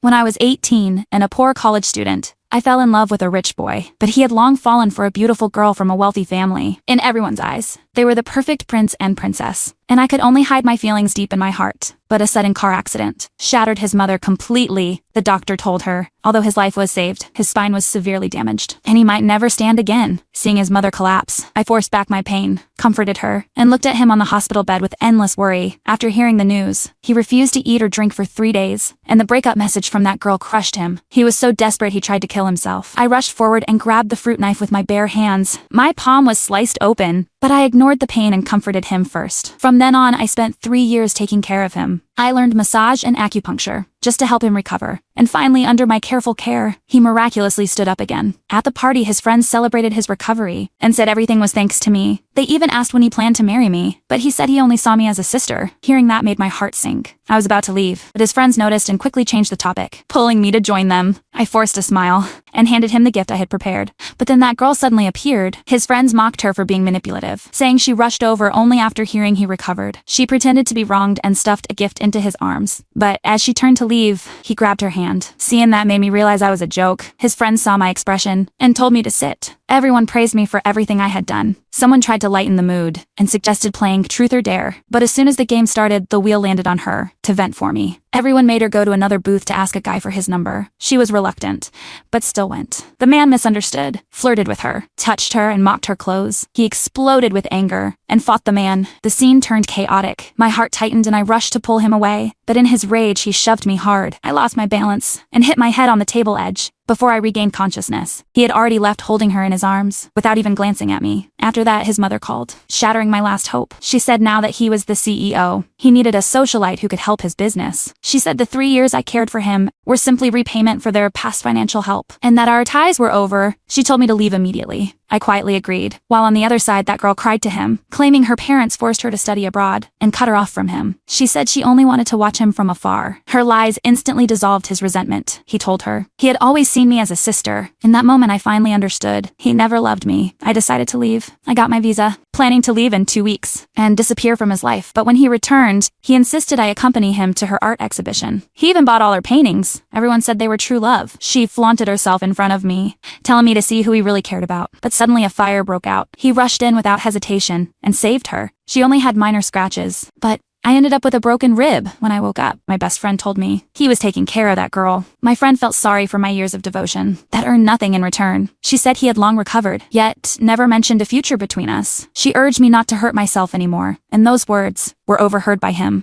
When I was 18 and a poor college student, I fell in love with a rich boy, but he had long fallen for a beautiful girl from a wealthy family. In everyone's eyes, they were the perfect prince and princess, and I could only hide my feelings deep in my heart. But a sudden car accident shattered his mother completely, the doctor told her. Although his life was saved, his spine was severely damaged, and he might never stand again. Seeing his mother collapse, I forced back my pain, comforted her, and looked at him on the hospital bed with endless worry. After hearing the news, he refused to eat or drink for 3 days, and the breakup message from that girl crushed him. He was so desperate he tried to kill himself. I rushed forward and grabbed the fruit knife with my bare hands. My palm was sliced open, but I ignored the pain and comforted him first. From then on, I spent 3 years taking care of him. I learned massage and acupuncture, just to help him recover. And finally, under my careful care, he miraculously stood up again. At the party, his friends celebrated his recovery and said everything was thanks to me. They even asked when he planned to marry me, but he said he only saw me as a sister. Hearing that made my heart sink. I was about to leave, but his friends noticed and quickly changed the topic, pulling me to join them. I forced a smile and handed him the gift I had prepared. But then that girl suddenly appeared. His friends mocked her for being manipulative, saying she rushed over only after hearing he recovered. She pretended to be wronged and stuffed a gift into his arms. But as she turned to leave, he grabbed her hand. Seeing that made me realize I was a joke. His friends saw my expression and told me to sit. Everyone praised me for everything I had done. Someone tried to lighten the mood and suggested playing Truth or Dare, but as soon as the game started, the wheel landed on her to vent for me. Everyone made her go to another booth to ask a guy for his number. She was reluctant, but still went. The man misunderstood, flirted with her, touched her, and mocked her clothes. He exploded with anger and fought the man. The scene turned chaotic. My heart tightened and I rushed to pull him away, but in his rage, he shoved me hard. I lost my balance and hit my head on the table edge. Before I regained consciousness, he had already left holding her in his arms, without even glancing at me. After that, his mother called, shattering my last hope. She said now that he was the CEO, he needed a socialite who could help his business. She said the 3 years I cared for him were simply repayment for their past financial help, and that our ties were over. She told me to leave immediately. I quietly agreed, while on the other side that girl cried to him, claiming her parents forced her to study abroad and cut her off from him. She said she only wanted to watch him from afar. Her lies instantly dissolved his resentment, he told her. He had always seen me as a sister. In that moment, I finally understood. He never loved me. I decided to leave. I got my visa, planning to leave in 2 weeks and disappear from his life. But when he returned, he insisted I accompany him to her art exhibition. He even bought all her paintings. Everyone said they were true love. She flaunted herself in front of me, telling me to see who he really cared about. But suddenly a fire broke out. He rushed in without hesitation and saved her. She only had minor scratches, but I ended up with a broken rib when I woke up. My best friend told me he was taking care of that girl. My friend felt sorry for my years of devotion that earned nothing in return. She said he had long recovered, yet never mentioned a future between us. She urged me not to hurt myself anymore, and those words were overheard by him.